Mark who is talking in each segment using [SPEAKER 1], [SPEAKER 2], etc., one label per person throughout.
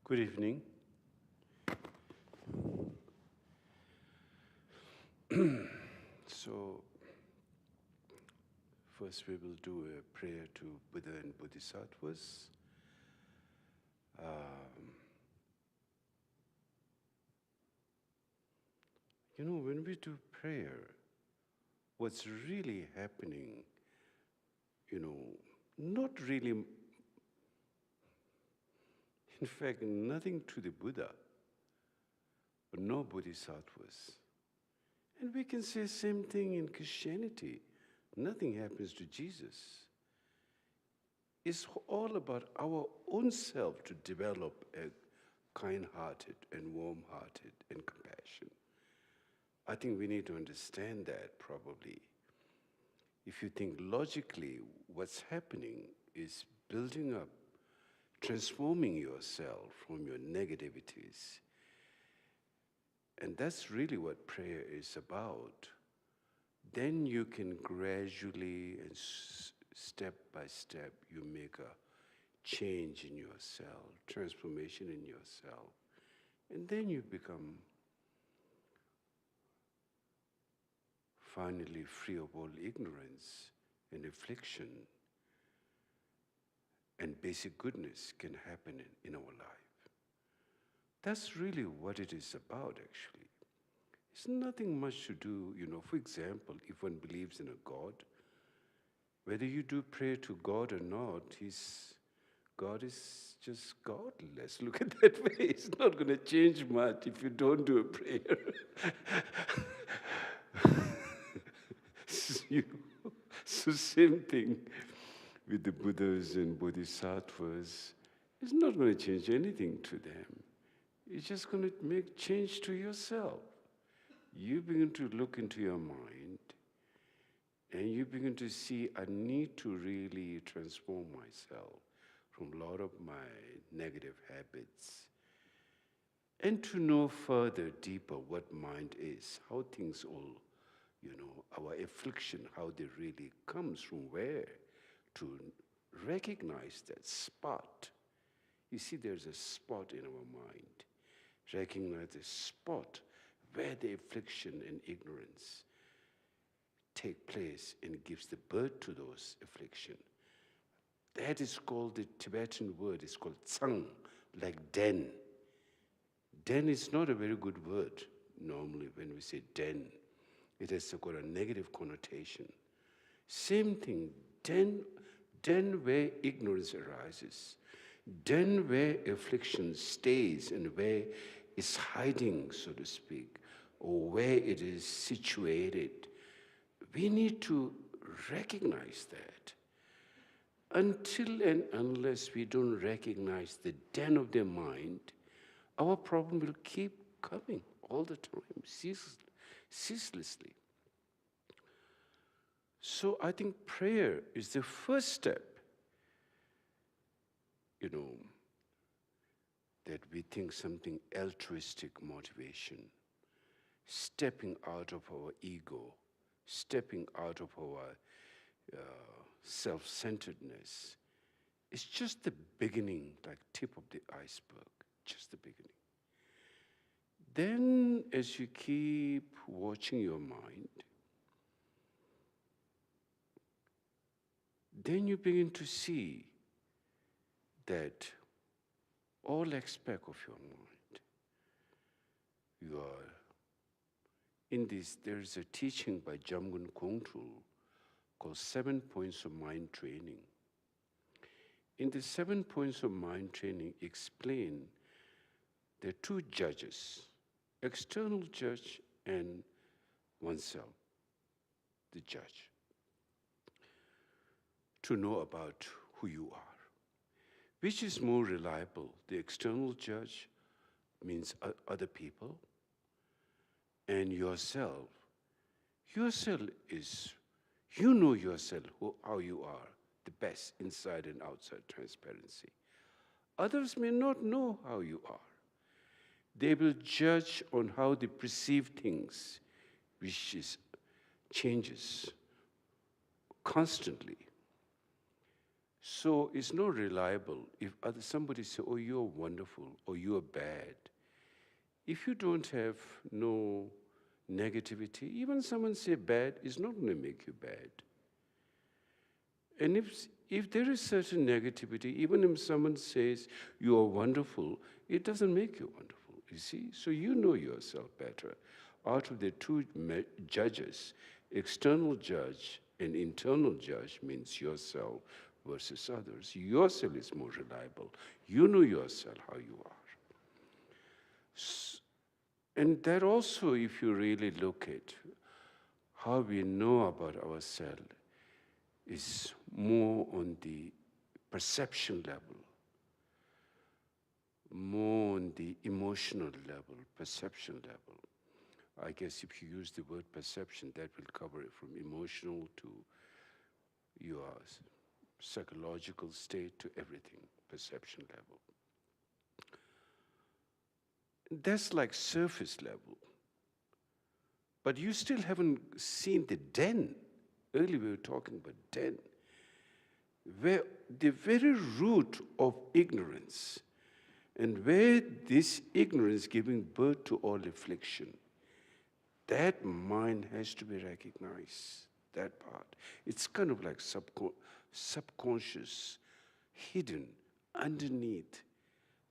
[SPEAKER 1] Good evening. So, first we will do a prayer to Buddha and Bodhisattvas. When we do prayer, what's really happening, not really, in fact, nothing to the Buddha, but no Bodhisattvas. And we can say the same thing in Christianity. Nothing happens to Jesus. It's all about our own self to develop a kind-hearted and warm-hearted and compassion. I think we need to understand that probably. If you think logically, what's happening is building up, transforming yourself from your negativities. And that's really what prayer is about. Then you can gradually and step by step, you make a change in yourself, transformation in yourself. And then you become finally free of all ignorance and affliction. And basic goodness can happen in our life. That's really what it is about, actually. It's nothing much to do, for example, if one believes in a God, whether you do prayer to God or not, God is just God. Let's look at that way. It's not going to change much if you don't do a prayer. So same thing with the Buddhas and Bodhisattvas. It's not going to change anything to them. It's just going to make change to yourself. You begin to look into your mind and you begin to see, I need to really transform myself from a lot of my negative habits and to know further, deeper what mind is, how things all, our affliction, how they really comes from where, to recognize that spot. You see, there's a spot in our mind. Recognize the spot where the affliction and ignorance take place and gives the birth to those affliction. That is called, the Tibetan word is called tsang, like den. Den is not a very good word normally when we say den. It has got a negative connotation. Same thing, den where ignorance arises, den where affliction stays and where it's hiding, so to speak, or where it is situated. We need to recognize that. Until and unless we don't recognize the den of the mind, our problem will keep coming all the time, ceaselessly. So I think prayer is the first step, that we think something altruistic motivation, stepping out of our ego, stepping out of our self-centeredness. It's just the beginning, like tip of the iceberg, just the beginning. Then as you keep watching your mind, then you begin to see that all aspects of your mind, you are in this. There is a teaching by Jamgon Kongtrul called 7 Points of Mind Training. In the 7 Points of Mind Training, explain there are two judges, external judge and oneself, the judge, to know about who you are. Which is more reliable? The external judge means other people, and yourself. Yourself is, you know yourself, how you are, the best, inside and outside transparency. Others may not know how you are. They will judge on how they perceive things, which changes constantly. So it's not reliable. If somebody say, oh, you're wonderful, or you're bad, if you don't have no negativity, even someone say bad, it's not going to make you bad. And if there is certain negativity, even if someone says you are wonderful, it doesn't make you wonderful, you see? So you know yourself better. Out of the two judges, external judge and internal judge means yourself versus others. Yourself is more reliable. You know yourself how you are. And that also, if you really look at how we know about ourselves, is more on the perception level, more on the emotional level, perception level. I guess if you use the word perception, that will cover it from emotional to your psychological state to everything, perception level. That's like surface level. But you still haven't seen the den. Earlier we were talking about den, where the very root of ignorance, and where this ignorance giving birth to all affliction, that mind has to be recognized, that part. It's kind of like subconscious, hidden, underneath,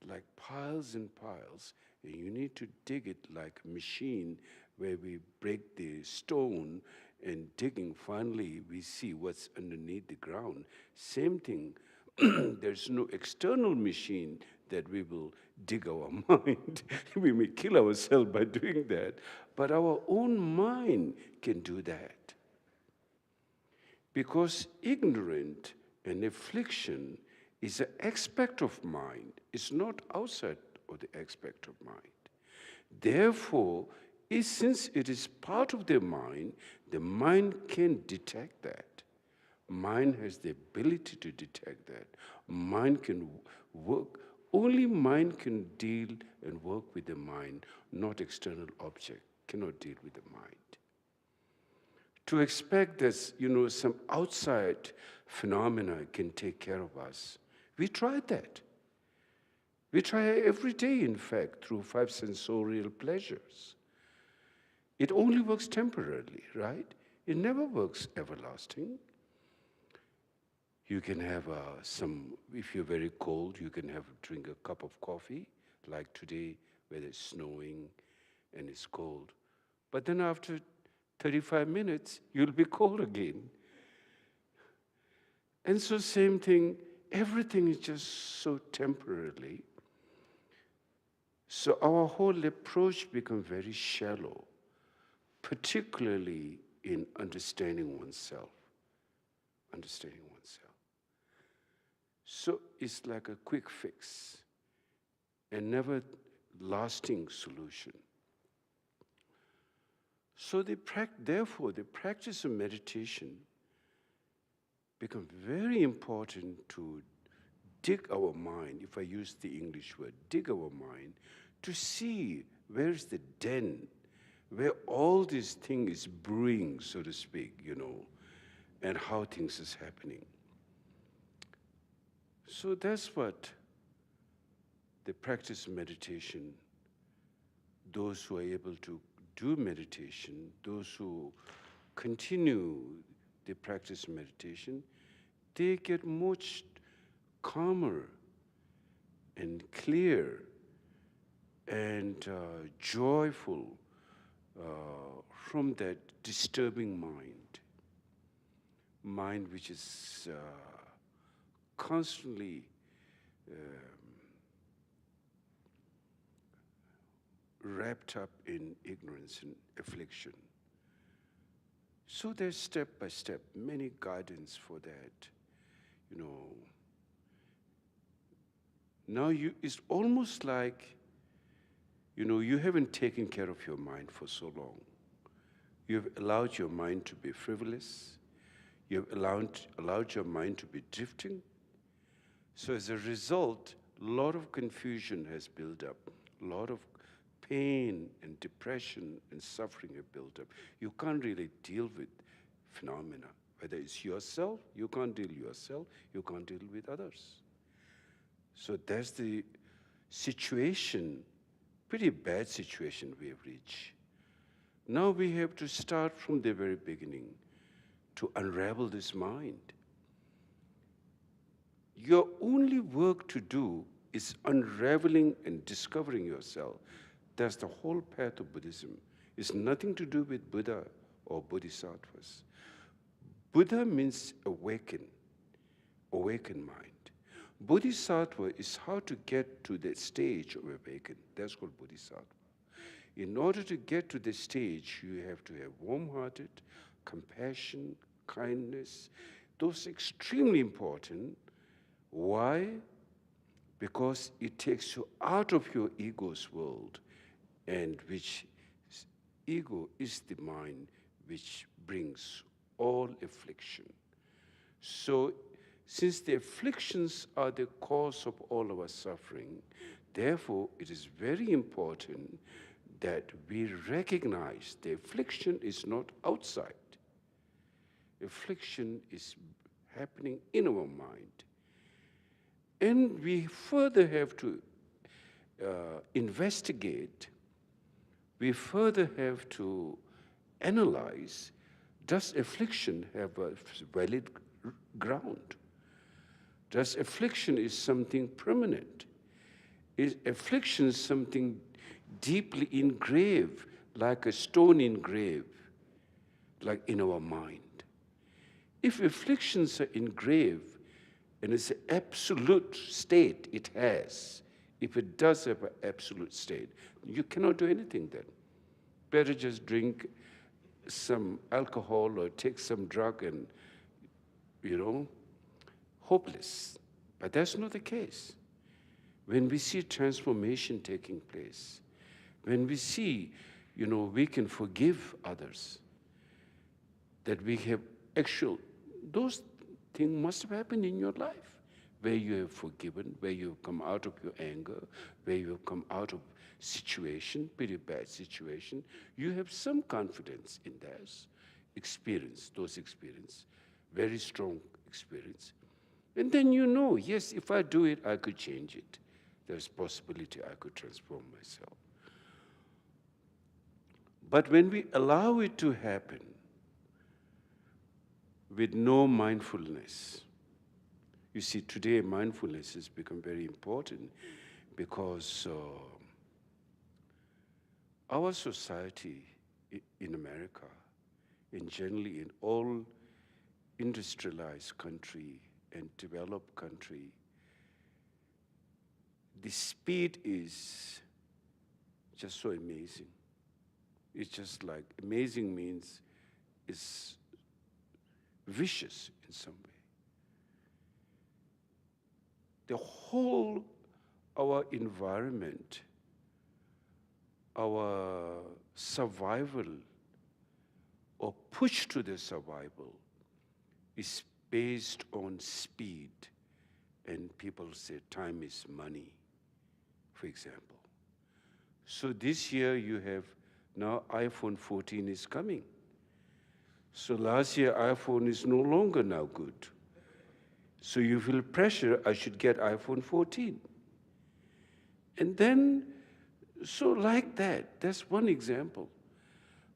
[SPEAKER 1] like piles and piles, and you need to dig it like a machine where we break the stone and digging, finally we see what's underneath the ground. Same thing, there's no external machine that we will dig our mind. We may kill ourselves by doing that, but our own mind can do that. Because ignorant and affliction is an aspect of mind. It's not outside of the aspect of mind. Therefore, since it is part of the mind can detect that. Mind has the ability to detect that. Mind can work. Only mind can deal and work with the mind, not external object cannot deal with the mind. To expect that, some outside phenomena can take care of us, we tried that. We try every day, in fact, through 5 sensorial pleasures. It only works temporarily, right? It never works everlasting. You can have if you're very cold, you can drink a cup of coffee, like today, where it's snowing and it's cold. But then after 35 minutes, you'll be cold again. And so same thing, everything is just so temporarily. So our whole approach becomes very shallow, particularly in understanding oneself. Understanding oneself. So it's like a quick fix, a never lasting solution. So therefore, the practice of meditation becomes very important to dig our mind, if I use the English word, dig our mind, to see where is the den, where all this thing is brewing, so to speak, and how things is happening. So that's what the practice of meditation, those who are able to do meditation, those who continue the practice of meditation, they get much calmer and clear and joyful from that disturbing mind which is constantly wrapped up in ignorance and affliction. So there's step by step, many guidance for that. Now it's almost like, you haven't taken care of your mind for so long. You've allowed your mind to be frivolous. You've allowed your mind to be drifting. So as a result, a lot of confusion has built up. A lot of pain and depression and suffering have built up. You can't really deal with phenomena. Whether it's yourself, you can't deal yourself, you can't deal with others. So that's the situation, pretty bad situation we have reached. Now we have to start from the very beginning to unravel this mind. Your only work to do is unraveling and discovering yourself. That's the whole path of Buddhism. It's nothing to do with Buddha or Bodhisattvas. Buddha means awaken mind. Bodhisattva is how to get to that stage of awaken. That's called Bodhisattva. In order to get to this stage, you have to have warm-hearted, compassion, kindness. Those are extremely important. Why? Because it takes you out of your ego's world, and which ego is the mind which brings all affliction. So, since the afflictions are the cause of all our suffering, therefore it is very important that we recognize the affliction is not outside. Affliction is happening in our mind. And we further have to investigate, we further have to analyze, does affliction have a valid ground? Does affliction is something permanent? Is affliction something deeply engraved, like a stone engraved, like in our mind? If afflictions are engraved, and it's an absolute state it has, if it does have an absolute state, you cannot do anything then. Better just drink some alcohol or take some drug and, hopeless. But that's not the case. When we see transformation taking place, when we see, we can forgive others, that we have those things must have happened in your life, where you have forgiven, where you have come out of your anger, where you have come out of situation, pretty bad situation. You have some confidence in those experience, very strong experience. And then yes, if I do it, I could change it. There's possibility I could transform myself. But when we allow it to happen with no mindfulness, you see, today mindfulness has become very important because our society in America, and generally in all industrialized country and developed country, the speed is just so amazing. It's just like, amazing means it's vicious in some way. The whole, our environment, our survival, or push to the survival, is based on speed. And people say time is money, for example. So this year you have, now iPhone 14 is coming. So last year iPhone is no longer now good. So you feel pressure, I should get iPhone 14. And then, so like that, that's one example.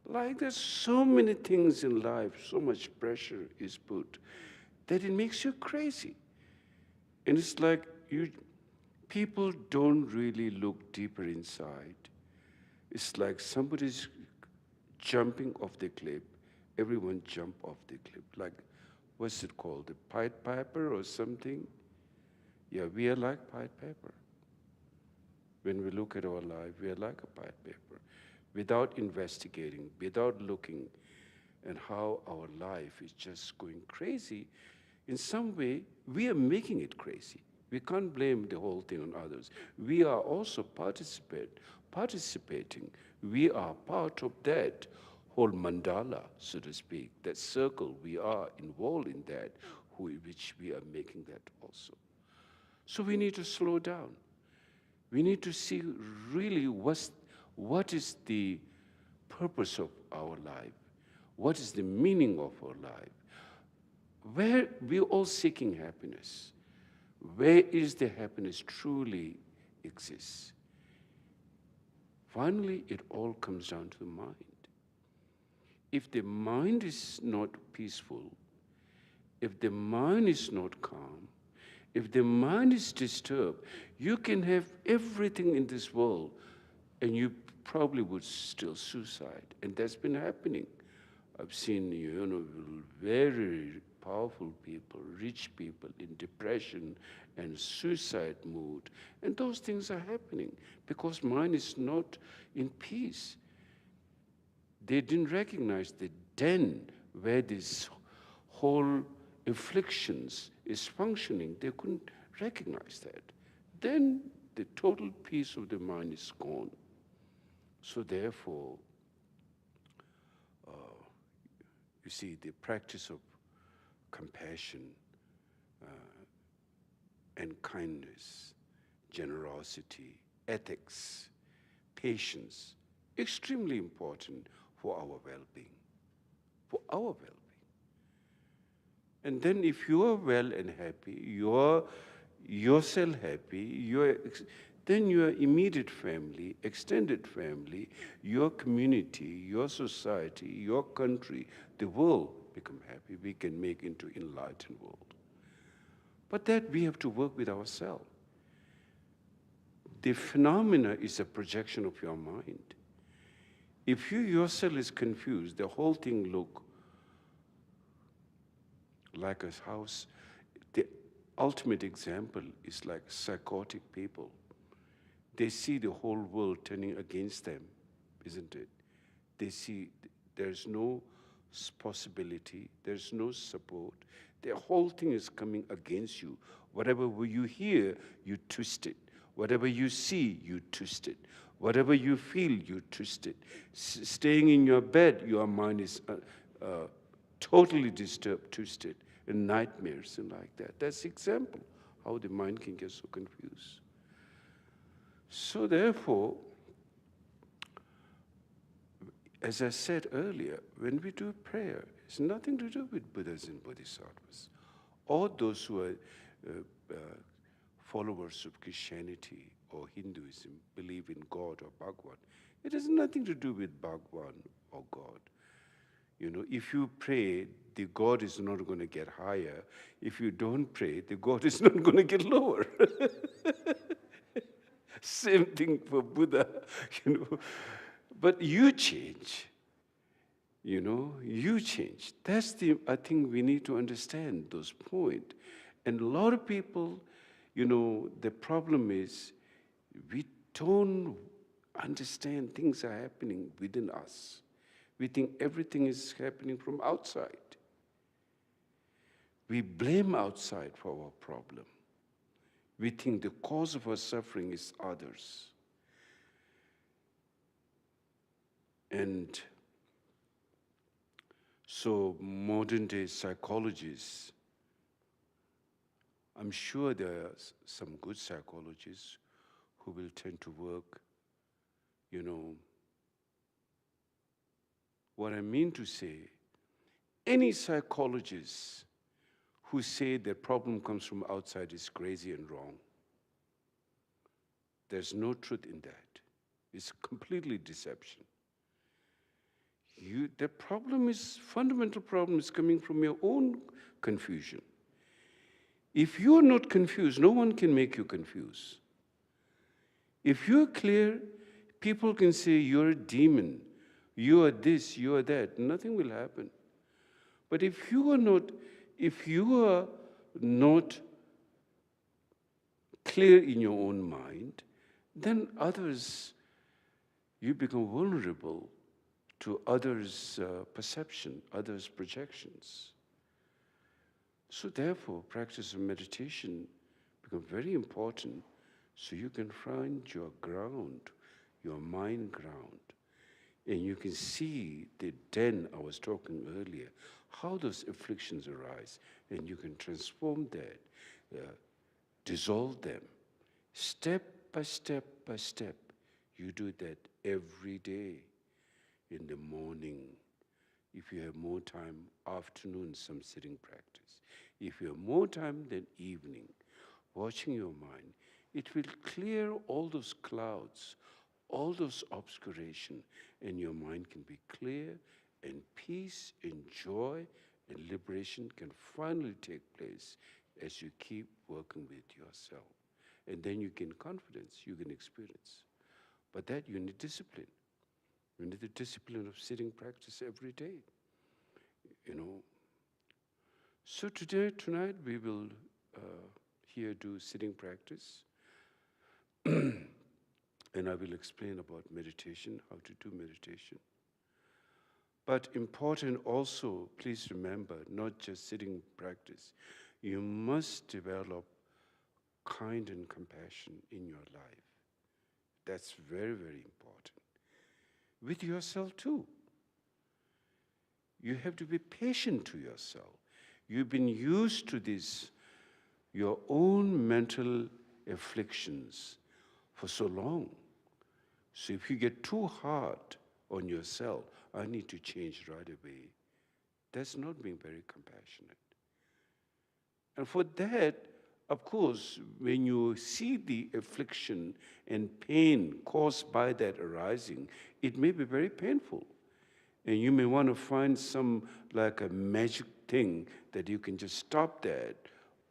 [SPEAKER 1] Like there's so many things in life, so much pressure is put, that it makes you crazy. And it's like people don't really look deeper inside. It's like somebody's jumping off the cliff. Everyone jump off the cliff. Like, what's it called? The Pied Piper or something? Yeah, we are like Pied Piper. When we look at our life, we are like a Pied Piper. Without investigating, without looking at how our life is just going crazy, in some way, we are making it crazy. We can't blame the whole thing on others. We are also participating. We are part of that whole mandala, so to speak, that circle. We are involved in that, which we are making that also. So we need to slow down. We need to see really what is the purpose of our life? What is the meaning of our life? Where we're all seeking happiness. Where is the happiness truly exists? Finally, it all comes down to the mind. If the mind is not peaceful, if the mind is not calm, if the mind is disturbed, you can have everything in this world and you probably would still suicide. And that's been happening. I've seen, very powerful people, rich people in depression and suicide mood. And those things are happening because mind is not in peace. They didn't recognize the den where this whole afflictions is functioning. They couldn't recognize that. Then the total peace of the mind is gone. So therefore, you see, the practice of compassion and kindness, generosity, ethics, patience, extremely important for our well-being, for our well-being. And then if you are well and happy, you're yourself happy, then your immediate family, extended family, your community, your society, your country, the world become happy. We can make into enlightened world. But that we have to work with ourselves. The phenomena is a projection of your mind. If you yourself is confused, the whole thing look like a house. The ultimate example is like psychotic people. They see the whole world turning against them, isn't it? They see there's no possibility, there's no support. The whole thing is coming against you. Whatever you hear, you twist it. Whatever you see, you twist it. Whatever you feel, you twist it. Staying in your bed, your mind is totally disturbed, twisted, and nightmares and like that. That's example how the mind can get so confused. So therefore, as I said earlier, when we do prayer, it's nothing to do with Buddhas and Bodhisattvas, or those who are followers of Christianity or Hinduism, believe in God or Bhagwan. It has nothing to do with Bhagwan or God. If you pray, the God is not going to get higher. If you don't pray, the God is not going to get lower. Same thing for Buddha, But you change, you change. That's I think we need to understand those points. And a lot of people, the problem is we don't understand things are happening within us. We think everything is happening from outside. We blame outside for our problem. We think the cause of our suffering is others. And so modern day psychologists, I'm sure there are some good psychologists who will tend to work, What I mean to say, any psychologist who say the problem comes from outside is crazy and wrong. There's no truth in that. It's completely deception. The fundamental problem is coming from your own confusion. If you're not confused, no one can make you confused. If you're clear, people can say you're a demon, you are this, you are that, nothing will happen. But if you are not clear in your own mind, then you become vulnerable to others' perception, others' projections. So therefore, practice of meditation becomes very important so you can find your ground, your mind ground. And you can see the den I was talking earlier, how those afflictions arise, and you can transform that, dissolve them, step by step by step. You do that every day, in the morning, If you have more time, afternoon, some sitting practice. If you have more time than evening, watching your mind, it will clear all those clouds, all those obscuration, and your mind can be clear, and peace and joy and liberation can finally take place as you keep working with yourself. And then you gain confidence, you gain experience. But that you need discipline. You need the discipline of sitting practice every day. You know. So tonight we will here do sitting practice. And I will explain about meditation, how to do meditation. But important also, please remember, not just sitting practice. You must develop kind and compassion in your life. That's very, very important. With yourself too. You have to be patient to yourself. You've been used to this, your own mental afflictions for so long. So if you get too hard on yourself, I need to change right away. That's not being very compassionate. And for that, of course, when you see the affliction and pain caused by that arising, it may be very painful. And you may want to find some, like a magic thing that you can just stop that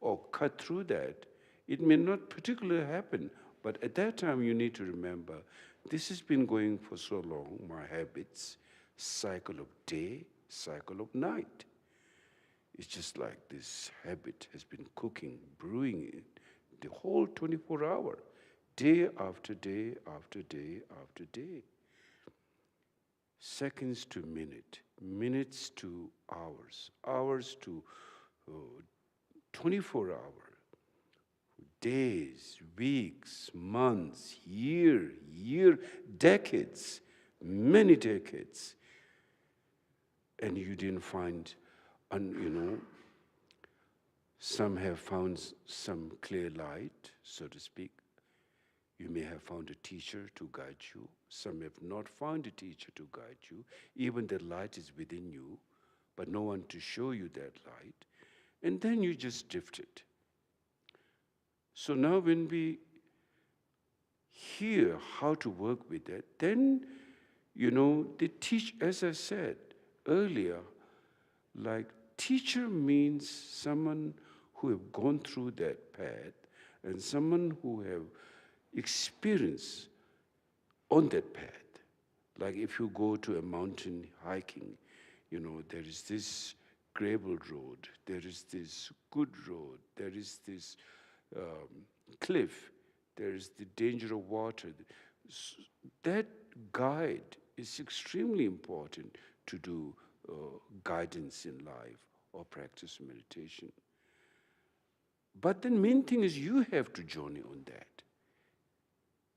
[SPEAKER 1] or cut through that. It may not particularly happen, but at that time you need to remember, this has been going for so long, my habits, cycle of day, cycle of night. It's just like this habit has been cooking, brewing it the whole 24 hours, day after day after day after day. Seconds to minute, minutes to hours, hours to 24 hours, days, weeks, months, year, decades, many decades. And you didn't find, some have found some clear light, so to speak. You may have found a teacher to guide you. Some have not found a teacher to guide you. Even the light is within you, but no one to show you that light. And then you just drifted. So now when we hear how to work with that, then, they teach, as I said earlier, like teacher means someone who have gone through that path and someone who have experience on that path. Like if you go to a mountain hiking, there is this gravel road, there is this good road, there is this cliff, there is the danger of water. That guide is extremely important to do guidance in life or practice meditation. But the main thing is you have to journey on that.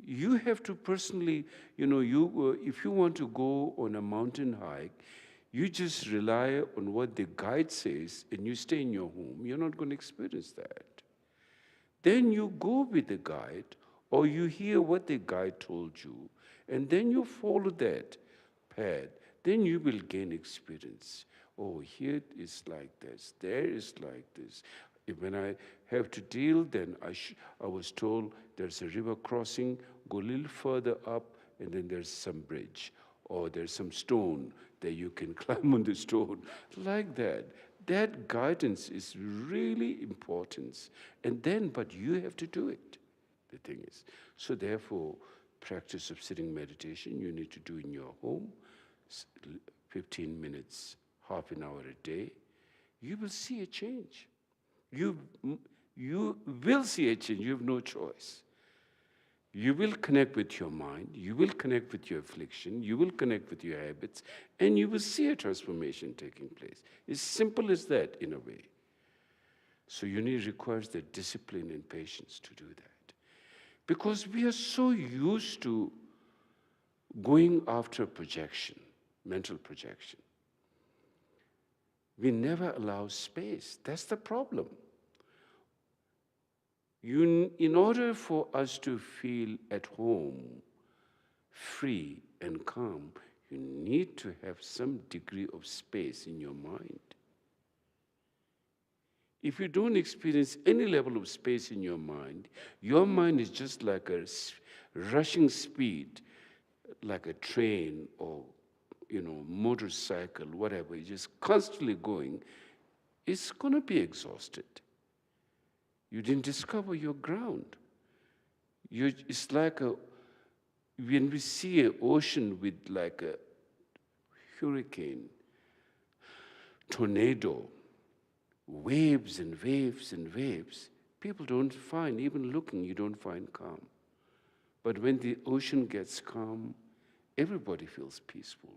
[SPEAKER 1] You have to personally, if you want to go on a mountain hike, you just rely on what the guide says and you stay in your home. You're not going to experience that. Then you go with the guide or you hear what the guide told you and then you follow that path. Then you will gain experience. Oh, here is like this, there is like this. When I have to deal, then I was told there's a river crossing, go a little further up, and then there's some bridge, or there's some stone that you can climb on the stone, like that. That guidance is really important. And then, but you have to do it, the thing is. So therefore, practice of sitting meditation, you need to do in your home, 15 minutes, half an hour a day. You will see a change. You will see a change. You have no choice. You will connect with your mind. You will connect with your affliction. You will connect with your habits. And you will see a transformation taking place. It's simple as that in a way. So requires the discipline and patience to do that. Because we are so used to going after projection, mental projection. We never allow space. That's the problem. In order for us to feel at home, free and calm, you need to have some degree of space in your mind. If you don't experience any level of space in your mind is just like a rushing speed, like a train or motorcycle, whatever, it's just constantly going, it's going to be exhausted. You didn't discover your ground. It's like when we see an ocean with like a hurricane, tornado, waves and waves and waves, people don't find, even looking, you don't find calm. But when the ocean gets calm, everybody feels peaceful.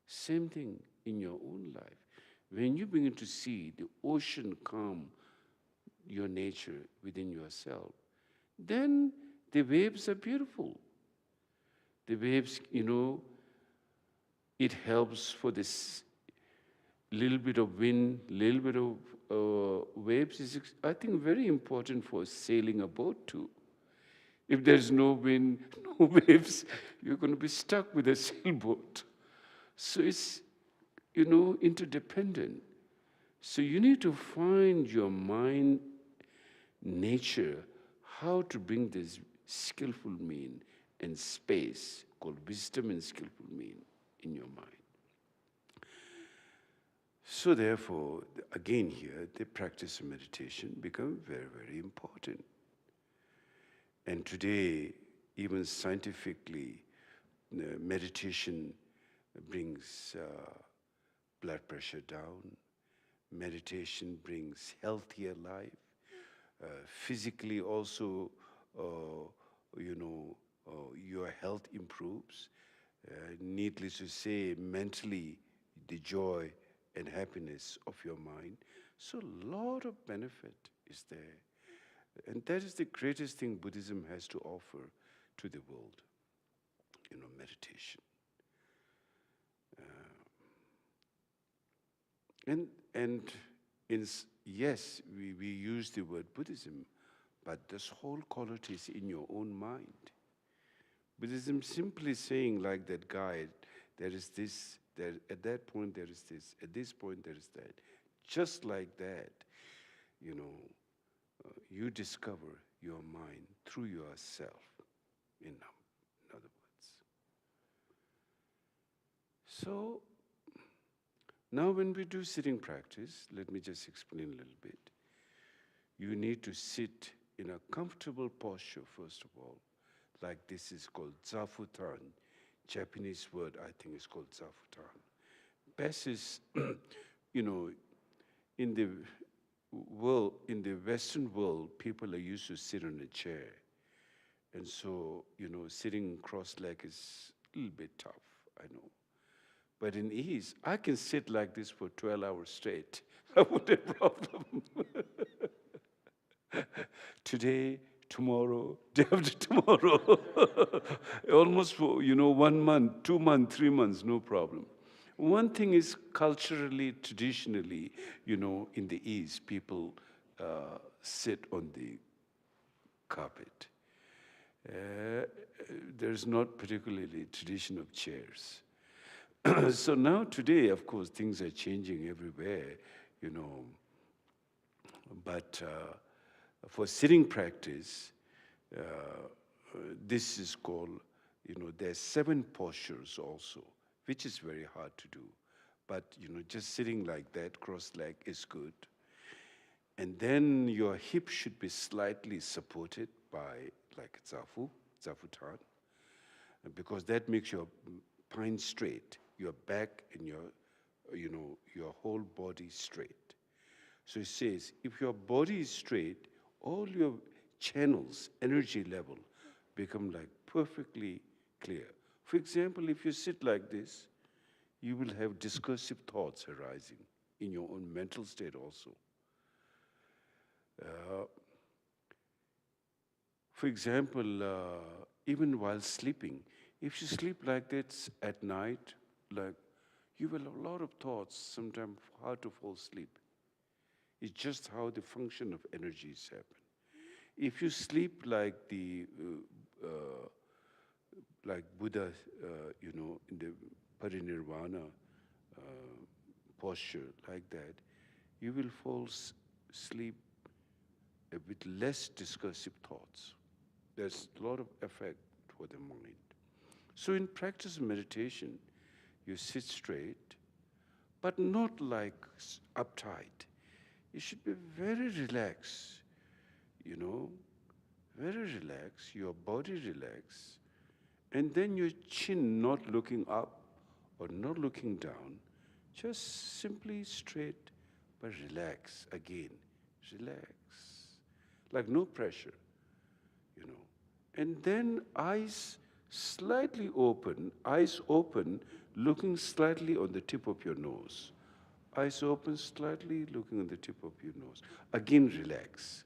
[SPEAKER 1] Same thing in your own life. When you begin to see the ocean calm your nature within yourself, then the waves are beautiful. The waves, it helps for this little bit of wind, little bit of waves is, I think, very important for sailing a boat too. If there's no wind, no waves, you're going to be stuck with a sailboat. So it's, interdependent. So you need to find your mind, nature, how to bring this skillful mean and space called wisdom and skillful mean in your mind. So therefore, again here, the practice of meditation becomes very, very important. And today, even scientifically, meditation brings blood pressure down. Meditation brings healthier life. Physically also, your health improves. Needless to say, mentally, the joy and happiness of your mind. So a lot of benefit is there. And that is the greatest thing Buddhism has to offer to the world, meditation. Yes, we use the word Buddhism, but this whole quality is in your own mind. Buddhism simply saying like that guide, there is this, there, at that point there is this, at this point there is that. Just like that, you discover your mind through yourself, in other words. So, now when we do sitting practice, let me just explain a little bit. You need to sit in a comfortable posture, first of all. Like this is called zafutan. Japanese word, I think, is called zafutan. Best is, in the world, in the Western world, people are used to sit on a chair. And so, sitting cross-legged is a little bit tough, I know. But in ease, I can sit like this for 12 hours straight. I wouldn't have a problem. Today, tomorrow, day after tomorrow. Almost for, 1 month, 2 months, 3 months, no problem. One thing is culturally, traditionally, in the East, people sit on the carpet. There's not particularly tradition of chairs. So now today, of course, things are changing everywhere, But for sitting practice, this is called, there's 7 postures also, which is very hard to do. But, just sitting like that, cross-leg, is good. And then your hip should be slightly supported by, like zafutan, because that makes your spine straight, your back and your whole body straight. So it says, if your body is straight, all your channels, energy level, become like perfectly clear. For example, if you sit like this, you will have discursive thoughts arising in your own mental state also. For example, even while sleeping, if you sleep like this at night, like you will have a lot of thoughts, sometimes hard to fall asleep. It's just how the function of energies happen. If you sleep like the like Buddha, in the parinirvana posture like that, you will fall asleep with less discursive thoughts. There's a lot of effect for the mind. So in practice of meditation, you sit straight, but not like uptight. You should be very relaxed, very relaxed, your body relaxed, and then your chin not looking up or not looking down, just simply straight, but relax again, relax, like no pressure, And then eyes slightly open, looking slightly on the tip of your nose. Eyes open slightly, looking on the tip of your nose. Again, relax.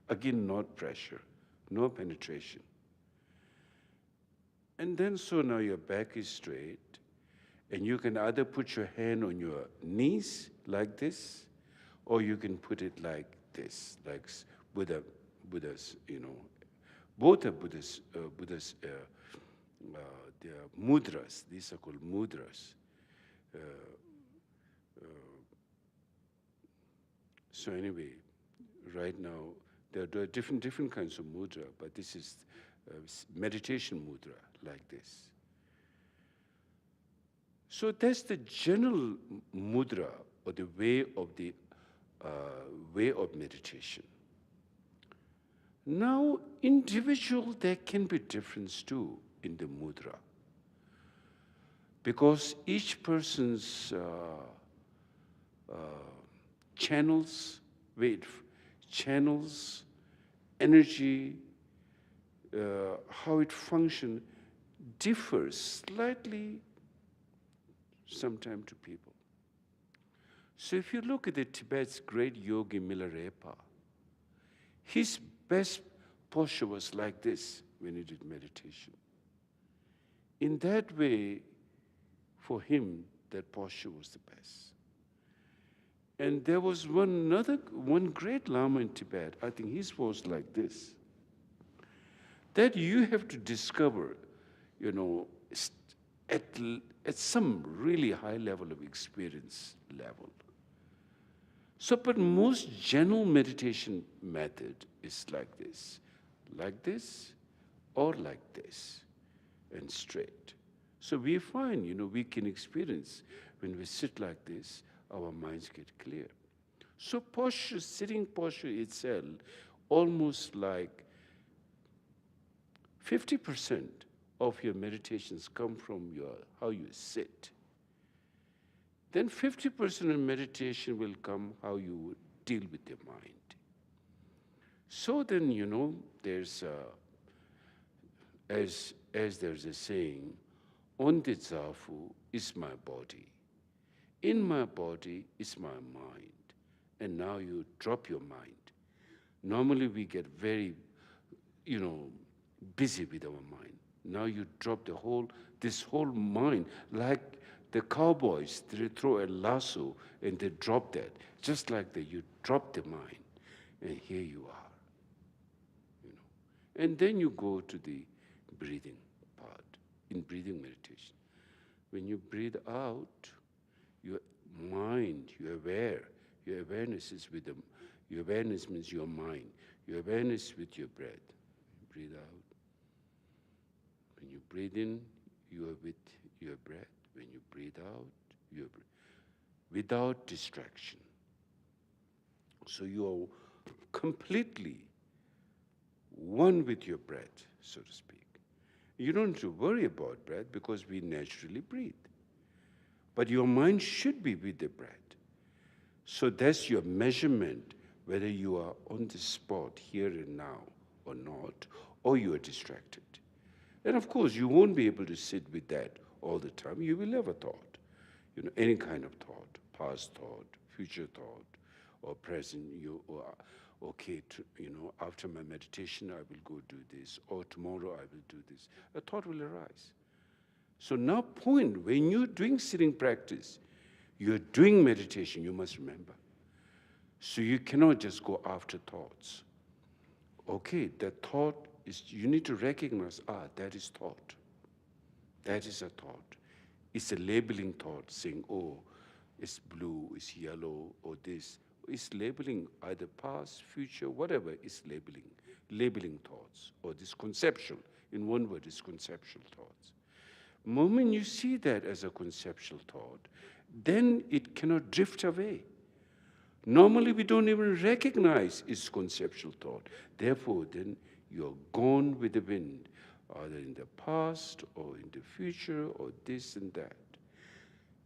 [SPEAKER 1] Again, not pressure, no penetration. And then so now your back is straight, and you can either put your hand on your knees like this, or you can put it like this, like Buddha's, both are Buddha's, they are mudras. These are called mudras. So anyway, right now, there are different kinds of mudra, but this is meditation mudra, like this. So that's the general mudra, or the way of meditation. Now, individual, there can be difference too in the mudra, because each person's channels, energy, how it functions differs slightly sometimes to people. So if you look at the Tibet's great yogi Milarepa, his best posture was like this when he did meditation. In that way, for him, that posture was the best. And there was one great Lama in Tibet, I think his was like this. That you have to discover, at some really high level of experience level. So, but most general meditation method is like this, or like this, and straight. So we find, we can experience when we sit like this, our minds get clear. So posture, sitting posture itself, almost like 50% of your meditations come from how you sit. Then 50% of meditation will come how you deal with your mind. So then, there's as there's a saying, Onde Zafu is my body. In my body is my mind. And now you drop your mind. Normally we get very, busy with our mind. Now you drop this whole mind, like the cowboys, they throw a lasso and they drop that. Just like that, you drop the mind, and here you are. And then you go to the breathing part, in breathing meditation. When you breathe out, your mind, you're aware. Your awareness is with them. Your awareness means your mind. Your awareness with your breath. Breathe out. When you breathe in, you are with your breath. When you breathe out, you are without distraction. So you are completely one with your breath, so to speak. You don't have to worry about breath because we naturally breathe. But your mind should be with the breath. So that's your measurement, whether you are on the spot here and now or not, or you are distracted. And of course, you won't be able to sit with that all the time. You will have a thought, any kind of thought, past thought, future thought, or present. After my meditation, I will go do this, or tomorrow I will do this. A thought will arise. So now when you're doing sitting practice, you're doing meditation, you must remember. So you cannot just go after thoughts. Okay, that thought you need to recognize, that is thought. That is a thought. It's a labeling thought saying, oh, it's blue, it's yellow, or this. It's labeling either past, future, whatever it's labeling. Labeling thoughts, or this conceptual. In one word, it's conceptual thoughts. Moment you see that as a conceptual thought, then it cannot drift away. Normally, we don't even recognize its conceptual thought. Therefore, then you're gone with the wind, either in the past or in the future or this and that.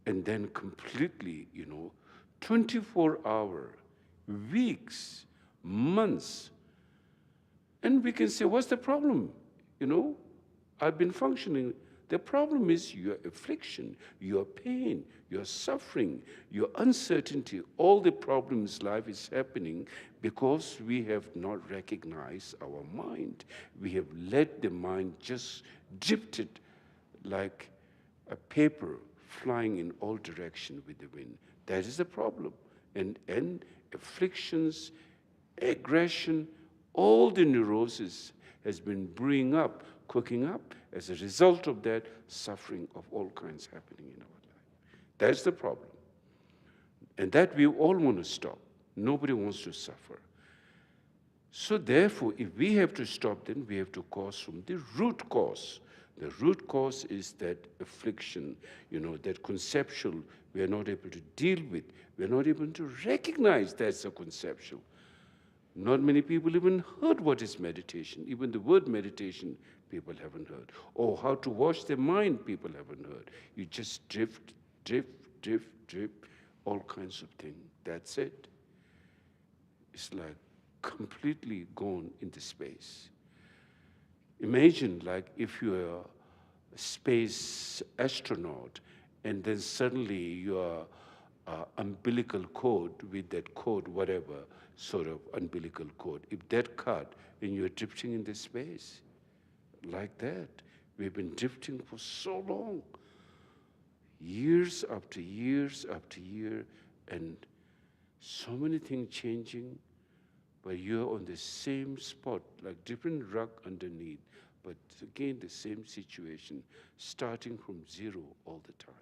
[SPEAKER 1] And then completely, 24-hour, weeks, months. And we can say, what's the problem? I've been functioning. The problem is your affliction, your pain, your suffering, your uncertainty. All the problems life is happening because we have not recognized our mind. We have let the mind just drifted like a paper flying in all directions with the wind. That is the problem. And afflictions, aggression, all the neurosis has been brewing up, cooking up. As a result of that, suffering of all kinds happening in our life. That's the problem. And that we all want to stop. Nobody wants to suffer. So therefore, if we have to stop, then we have to cause from the root cause. The root cause is that affliction, that conceptual we are not able to deal with. We are not able to recognize that's a conceptual. Not many people even heard what is meditation. Even the word meditation, people haven't heard. Or how to wash their mind, people haven't heard. You just drift, all kinds of things. That's it. It's like completely gone into space. Imagine like if you're a space astronaut and then suddenly your umbilical cord with that cord, whatever sort of umbilical cord, if that cut and you're drifting in the space like that, we've been drifting for so long, years after years after year, and so many things changing, but you're on the same spot, like different rock underneath, but again the same situation, starting from zero all the time,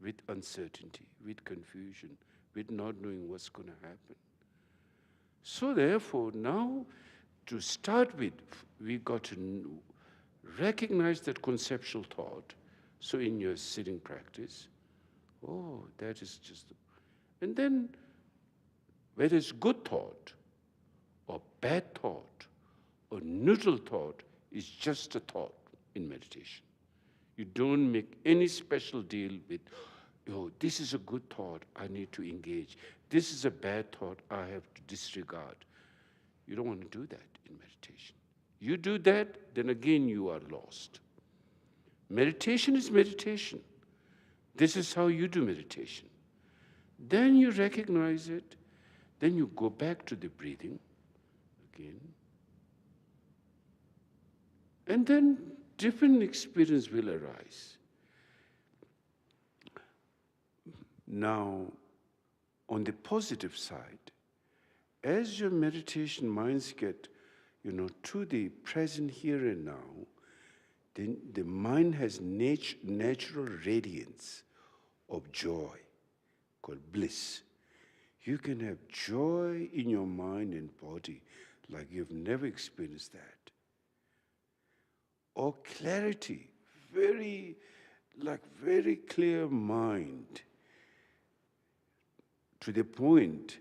[SPEAKER 1] with uncertainty, with confusion, with not knowing what's going to happen. So therefore, now to start with, we got to recognize that conceptual thought. So in your sitting practice, oh, that is just, and then whether it's good thought or bad thought or neutral thought, is just a thought in meditation. You don't make any special deal with, this is a good thought, I need to engage. This is a bad thought, I have to disregard. You don't want to do that in meditation. You do that, then again you are lost. Meditation is meditation. This is how you do meditation. Then you recognize it, then you go back to the breathing again. And then different experience will arise. Now, on the positive side, as your meditation minds get, to the present here and now, then the mind has natural radiance of joy, called bliss. You can have joy in your mind and body like you've never experienced that. Or clarity, very clear mind, to the point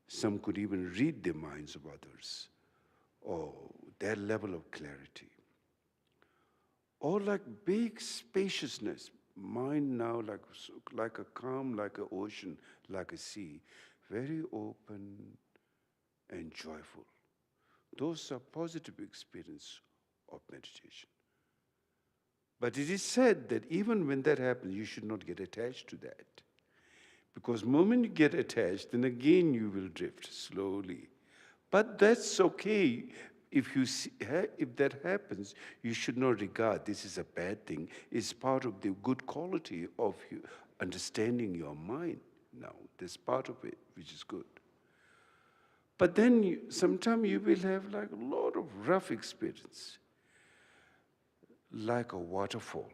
[SPEAKER 1] some could even read the minds of others. Oh, that level of clarity. Or like big spaciousness, mind now like a calm, like an ocean, like a sea, very open and joyful. Those are positive experiences of meditation. But it is said that even when that happens, you should not get attached to that. Because the moment you get attached, then again you will drift slowly. But that's okay. If that happens, you should not regard this is a bad thing. It's part of the good quality of you understanding your mind now. There's part of it which is good. But then sometimes you will have like a lot of rough experience, like a waterfall.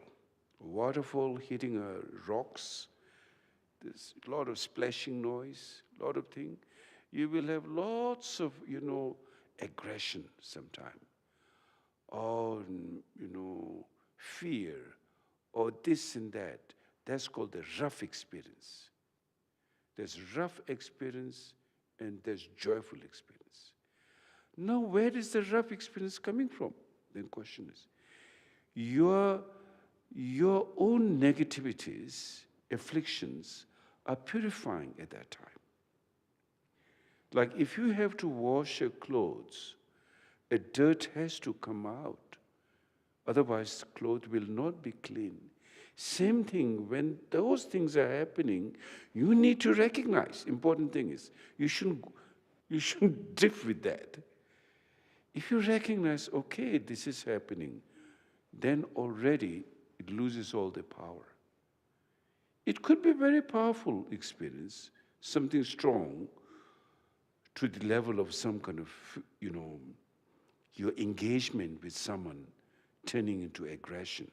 [SPEAKER 1] waterfall hitting rocks, there's a lot of splashing noise, a lot of things. You will have lots of, aggression sometime, or, fear, or this and that. That's called the rough experience. There's rough experience and there's joyful experience. Now, where is the rough experience coming from? The question is, your own negativities, afflictions, are purifying at that time. Like if you have to wash your clothes, a dirt has to come out. Otherwise, the clothes will not be clean. Same thing, when those things are happening, you need to recognize. Important thing is, you shouldn't drift with that. If you recognize, okay, this is happening, then already it loses all the power. It could be a very powerful experience, something strong, to the level of some kind of, your engagement with someone turning into aggression.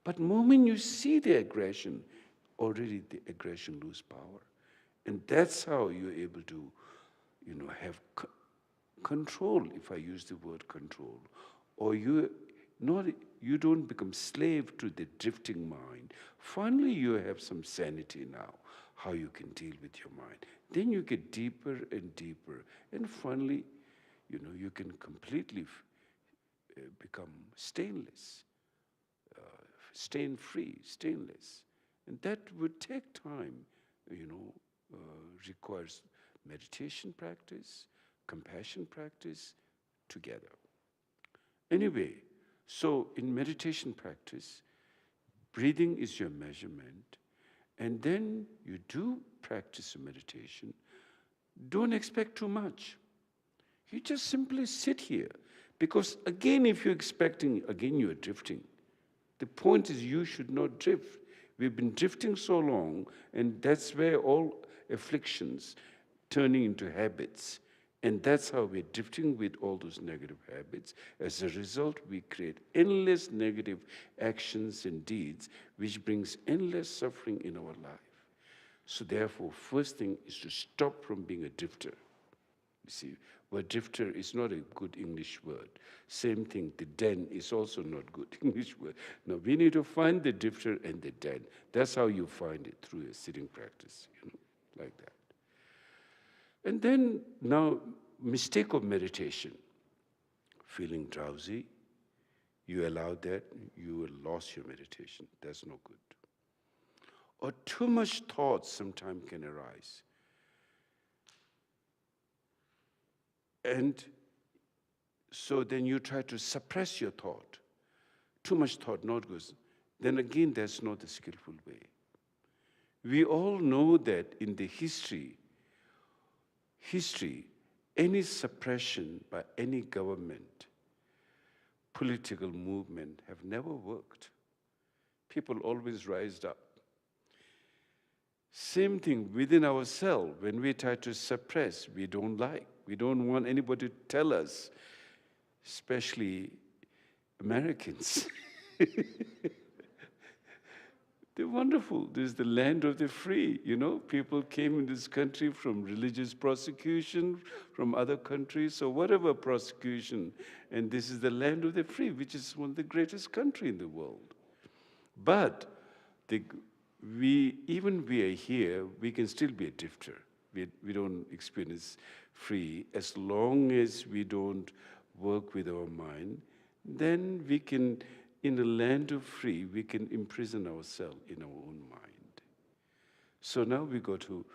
[SPEAKER 1] But the moment you see the aggression, already the aggression loses power. And that's how you're able to, have control, if I use the word control. Or you don't become slave to the drifting mind. Finally, you have some sanity now, how you can deal with your mind. Then you get deeper and deeper. And finally, you can completely become stainless, stain-free, stainless. And that would take time, requires meditation practice, compassion practice together. Anyway, so in meditation practice, breathing is your measurement, and then you do practice meditation. Don't expect too much. You just simply sit here. Because again, if you're expecting, again you're drifting. The point is you should not drift. We've been drifting so long, and that's where all afflictions turning into habits. And that's how we're drifting with all those negative habits. As a result, we create endless negative actions and deeds, which brings endless suffering in our life. So therefore, first thing is to stop from being a drifter. You see, word drifter is not a good English word. Same thing, the den is also not good English word. Now, we need to find the drifter and the den. That's how you find it, through a sitting practice, like that. And then, now, mistake of meditation. Feeling drowsy, you allow that, you will lose your meditation. That's no good. Or too much thoughts sometimes can arise. And so then you try to suppress your thought. Too much thought, not good. Then again, that's not the skillful way. We all know that in the history, any suppression by any government, political movement have never worked. People always rised up. Same thing within ourselves. When we try to suppress, we don't like. We don't want anybody to tell us, especially Americans. They're wonderful. This is the land of the free. People came in this country from religious persecution, from other countries, so whatever persecution. And this is the land of the free, which is one of the greatest countries in the world. But even we are here, we can still be a drifter. We don't experience free. As long as we don't work with our mind, then we can, in a land of free, we can imprison ourselves in our own mind. So now we go to,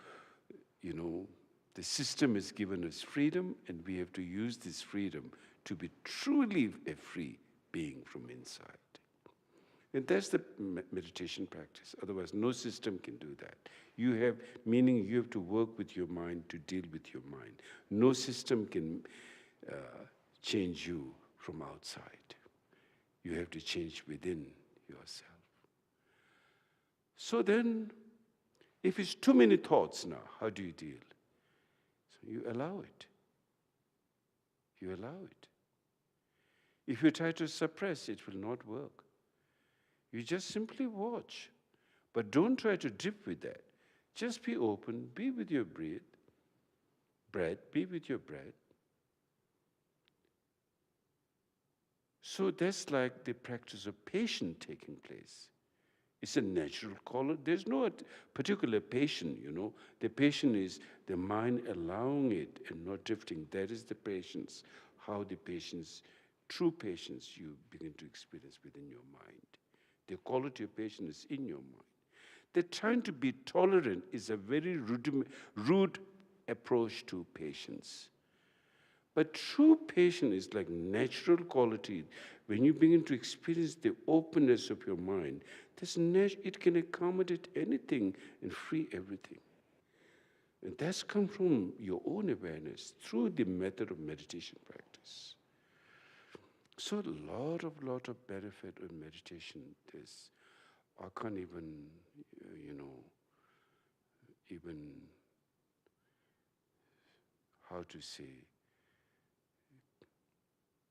[SPEAKER 1] the system has given us freedom, and we have to use this freedom to be truly a free being from inside. And that's the meditation practice. Otherwise, no system can do that. Meaning you have to work with your mind to deal with your mind. No system can change you from outside. You have to change within yourself. So then, if it's too many thoughts now, how do you deal? So you allow it. You allow it. If you try to suppress, it will not work. You just simply watch. But don't try to drift with that. Just be open, be with your breath, be with your breath. So that's like the practice of patience taking place. It's a natural quality. There's no particular patience, The patience is the mind allowing it and not drifting. That is the patience. How the patience, true patience, you begin to experience within your mind. The quality of patience is in your mind. The trying to be tolerant is a very rude approach to patience. But true patience is like natural quality. When you begin to experience the openness of your mind, it can accommodate anything and free everything. And that's come from your own awareness through the method of meditation practice. So a lot of benefit of meditation. I can't even, even how to say,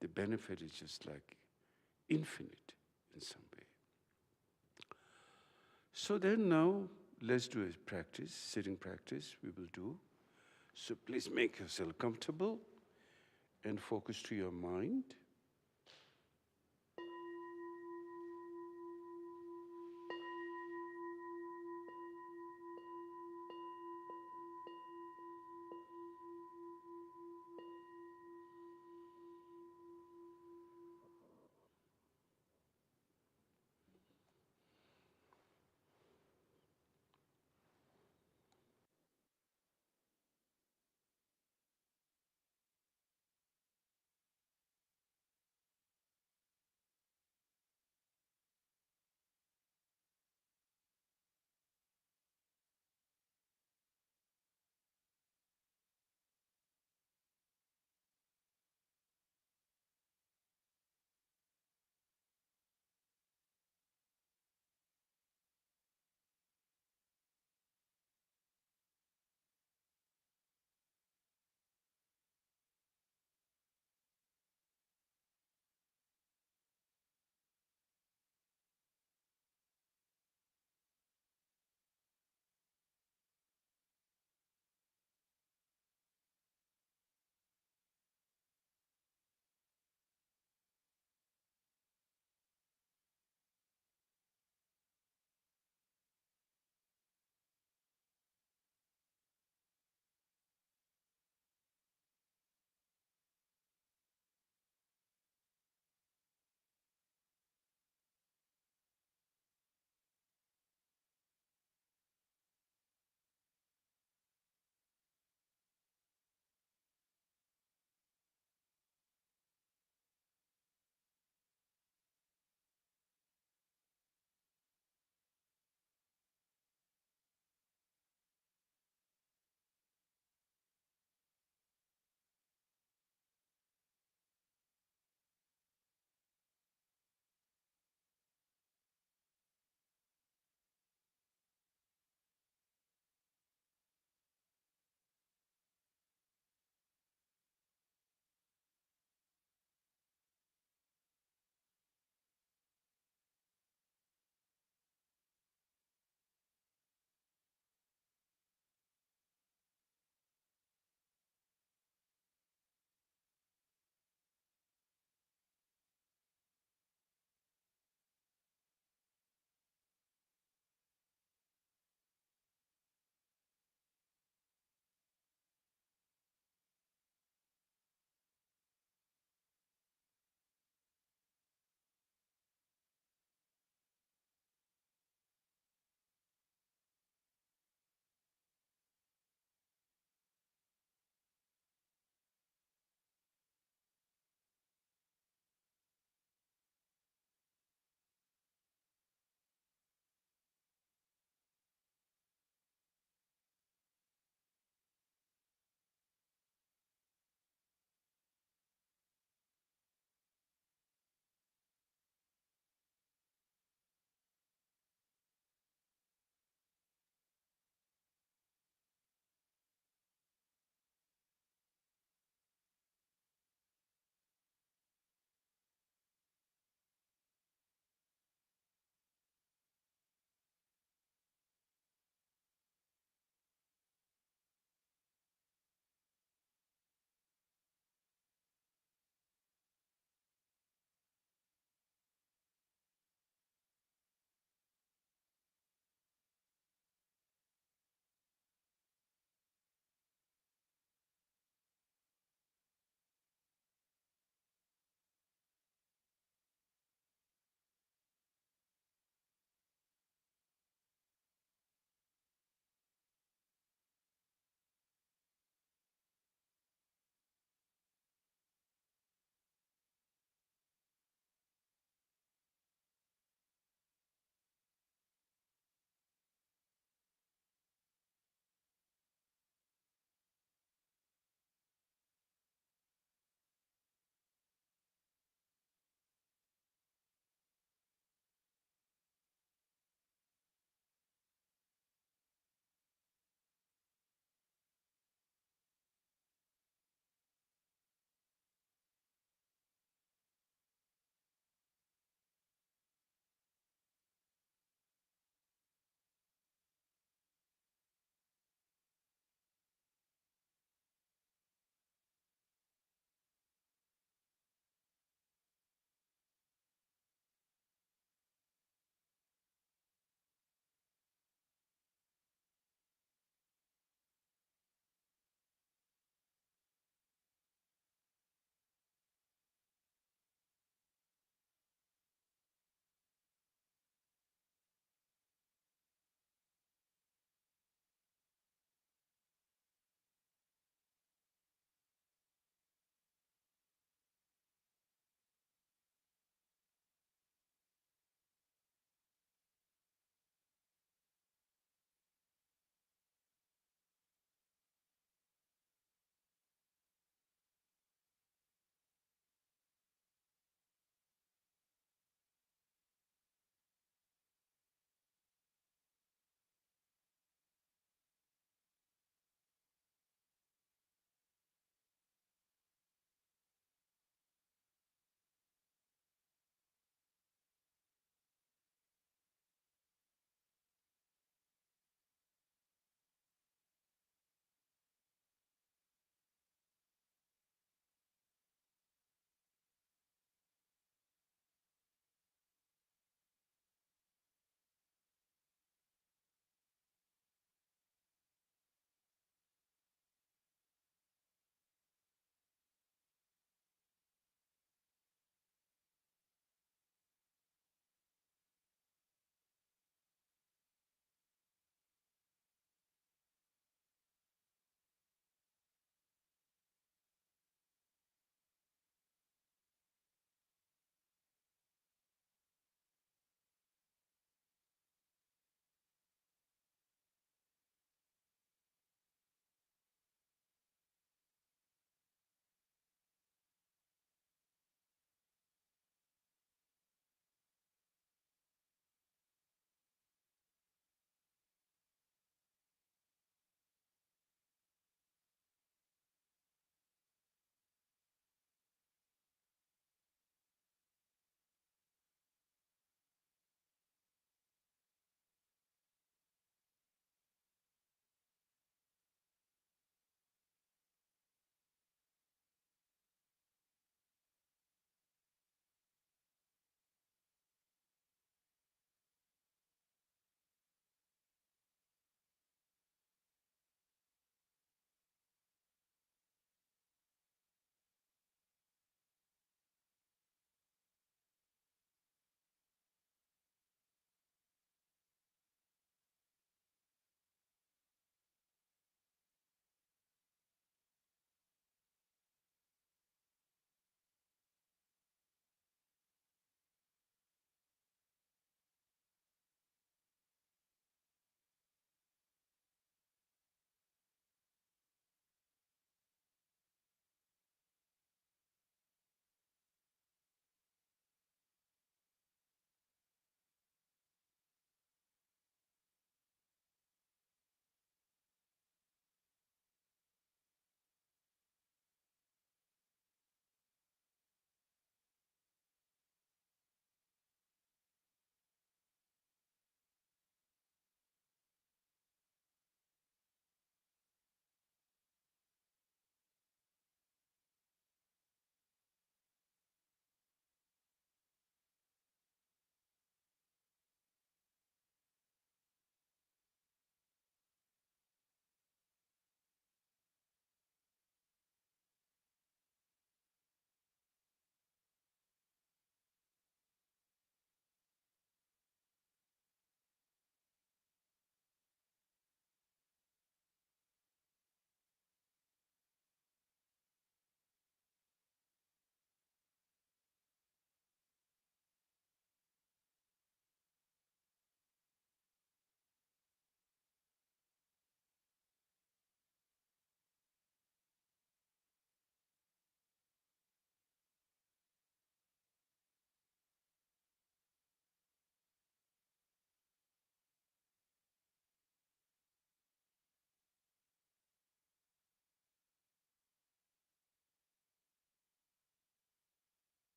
[SPEAKER 1] the benefit is just like infinite in some way. So then now, let's do a practice, sitting practice we will do. So please make yourself comfortable and focus to your mind.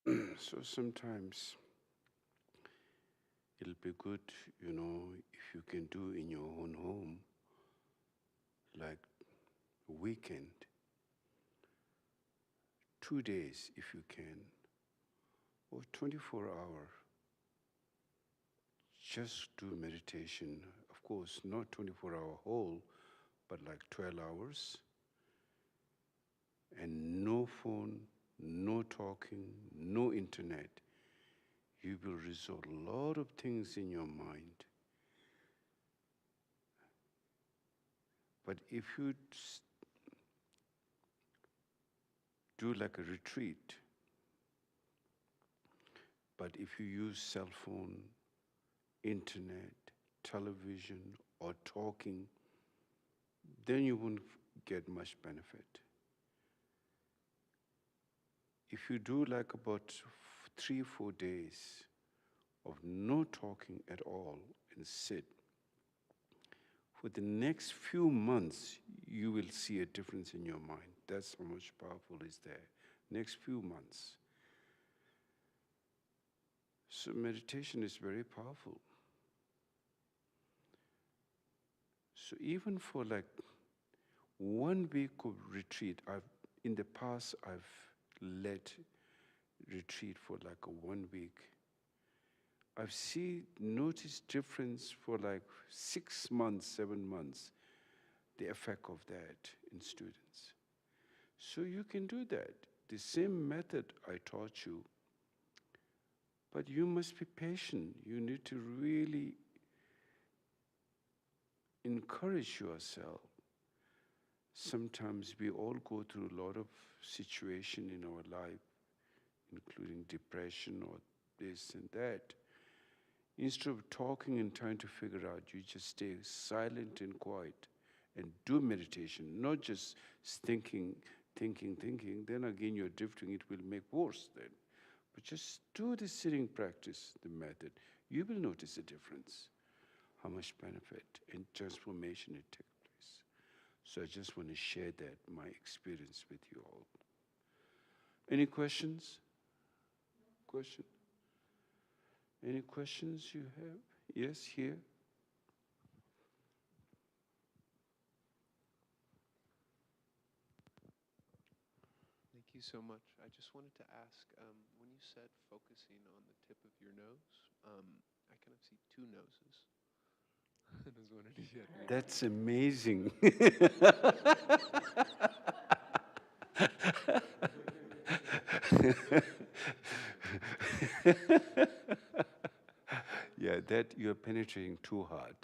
[SPEAKER 1] So sometimes it'll be good, if you can do in your own home, like a weekend, 2 days if you can, or 24 hours, just do meditation. Of course, not 24-hour whole, but like 12 hours, and no phone, no talking, no internet. You will resolve a lot of things in your mind. But if you do like a retreat, but if you use cell phone, internet, television, or talking, then you won't get much benefit. If you do like about 3-4 days of no talking at all and sit, for the next few months, you will see a difference in your mind. That's how much powerful is there. Next few months. So meditation is very powerful. So even for like 1 week of retreat, in the past I've led retreat for like a 1 week. I've noticed difference for like 6 months, 7 months, the effect of that in students. So you can do that. The same method I taught you, but you must be patient. You need to really encourage yourself. Sometimes we all go through a lot of situation in our life, including depression or this and that. Instead of talking and trying to figure out, you just stay silent and quiet and do meditation, not just thinking. Then again you're drifting, it will make worse then. But just do the sitting practice, the method. You will notice a difference, how much benefit and transformation it takes place. So I just want to share that, my experience with you all. Any questions? Question? Any questions you have? Yes, here.
[SPEAKER 2] Thank you so much. I just wanted to ask, when you said focusing on the tip of your nose, I kind of see 2 noses. I was wondering if you had
[SPEAKER 1] That's amazing. Yeah, that you're penetrating too hard.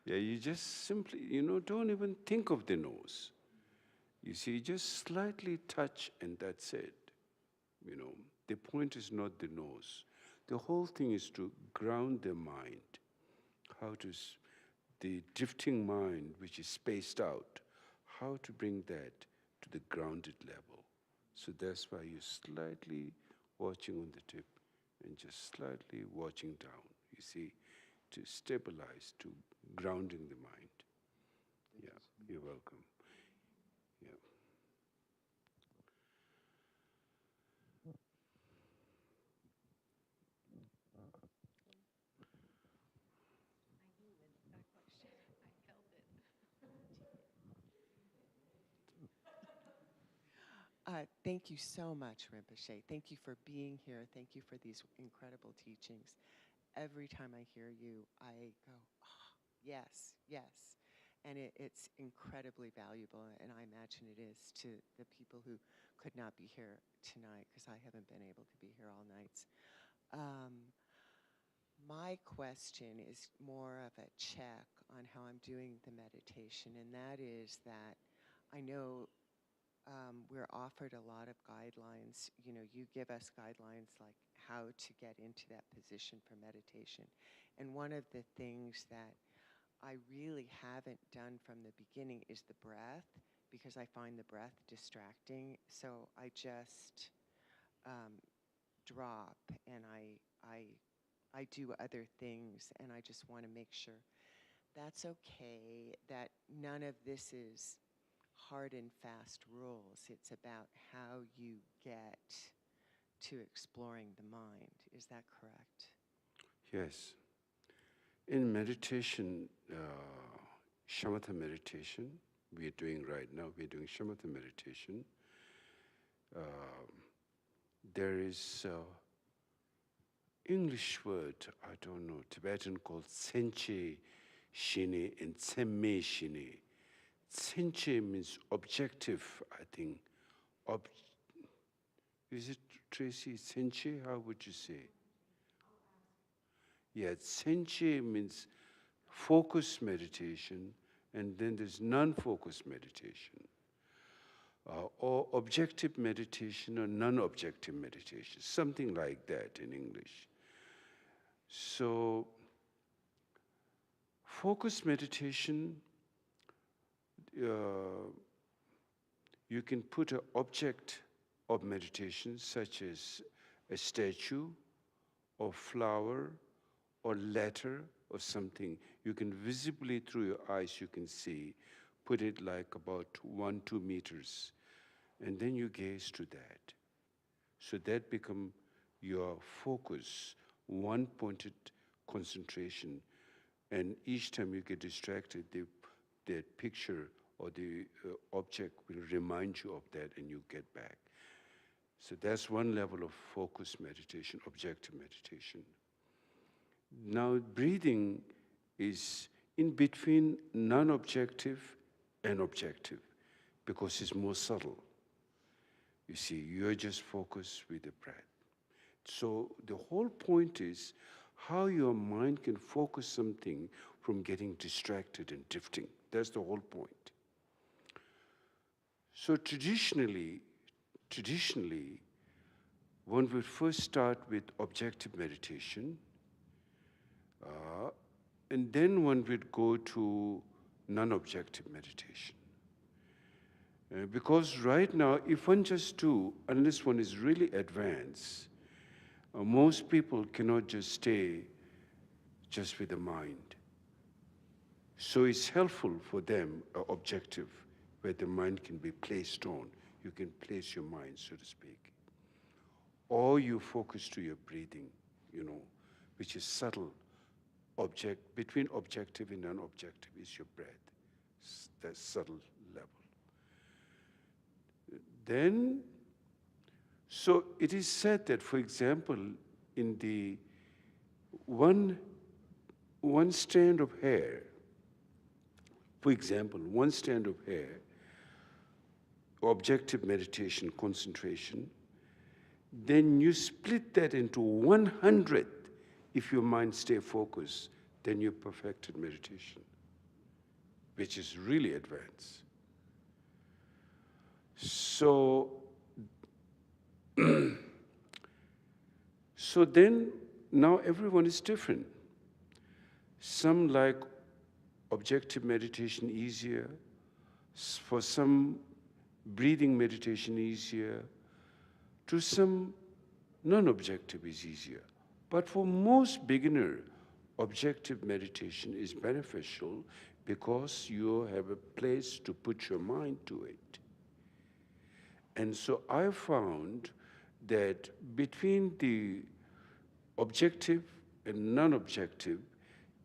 [SPEAKER 1] Yeah, you just simply, don't even think of the nose. You see, just slightly touch and that's it. The point is not the nose. The whole thing is to ground the mind. The drifting mind, which is spaced out, how to bring that to the grounded level. So that's why you're slightly watching on the tip and just slightly watching down, you see, to stabilize, to grounding the mind. Yeah, you're welcome. Yeah.
[SPEAKER 3] Thank you so much, Rinpoche. Thank you for being here. Thank you for these incredible teachings. Every time I hear you, I go, oh, yes, yes. And it's incredibly valuable, and I imagine it is to the people who could not be here tonight, because I haven't been able to be here all nights. My question is more of a check on how I'm doing the meditation, and that is that I know we're offered a lot of guidelines. You give us guidelines like how to get into that position for meditation. And one of the things that I really haven't done from the beginning is the breath, because I find the breath distracting. So I just drop and I do other things, and I just want to make sure that's okay, that none of this is hard and fast rules. It's about how you get to exploring the mind. Is that correct?
[SPEAKER 1] Yes. In meditation, shamatha meditation, we are doing right now, we are doing shamatha meditation. There is English word, I don't know, Tibetan called Senche Shine and Tsemme Shine. Senche means objective, I think. Is it, Tracy, Senche? How would you say? Yeah, Senche means focused meditation, and then there's non-focused meditation. Or objective meditation or non-objective meditation, something like that in English. So, focused meditation, you can put an object of meditation, such as a statue, or flower, or letter, or something. You can visibly, through your eyes, you can see, put it like about 1-2 meters, and then you gaze to that. So that become your focus, one-pointed concentration, and each time you get distracted, that picture or the object will remind you of that, and you get back. So that's one level of focus meditation, objective meditation. Now, breathing is in between non-objective and objective because it's more subtle. You see, you're just focused with the breath. So the whole point is how your mind can focus something from getting distracted and drifting. That's the whole point. So traditionally, one would first start with objective meditation, and then one would go to non-objective meditation. Because right now, if one just do, unless one is really advanced, most people cannot just stay just with the mind. So it's helpful for them, objective, where the mind can be placed on. You can place your mind, so to speak. Or you focus to your breathing, which is subtle. Between objective and non-objective is your breath. That subtle level. Then, so it is said that, for example, in the one strand of hair, objective meditation, concentration, then you split that into 100. If your mind stay focused, then you perfected meditation, which is really advanced. So, so then, now everyone is different. Some like objective meditation easier, for some breathing meditation easier, to some non-objective is easier. But for most beginner, objective meditation is beneficial because you have a place to put your mind to it. And so I found that between the objective and non-objective,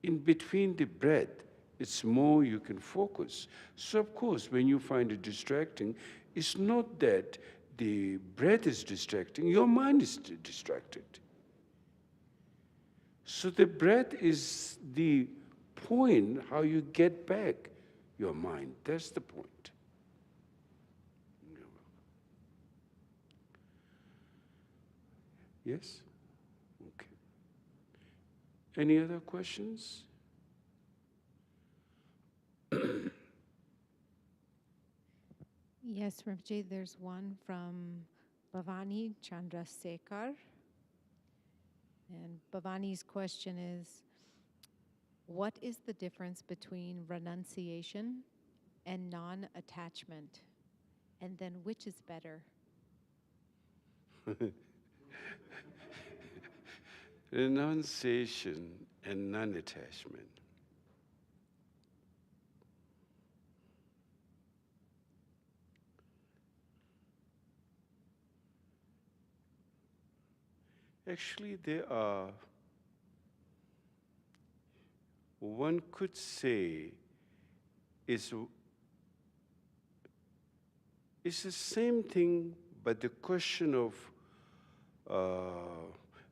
[SPEAKER 1] in between the breath, it's more you can focus. So of course, when you find it distracting, it's not that the breath is distracting, your mind is distracted. So the breath is the point how you get back your mind. That's the point. Yes? Okay. Any other questions?
[SPEAKER 4] Yes, Rinpoche, there's one from Bhavani Chandrasekhar. And Bhavani's question is, what is the difference between renunciation and non-attachment? And then which is better?
[SPEAKER 1] Renunciation and non-attachment. Actually, there are, one could say, is it's the same thing, but the question of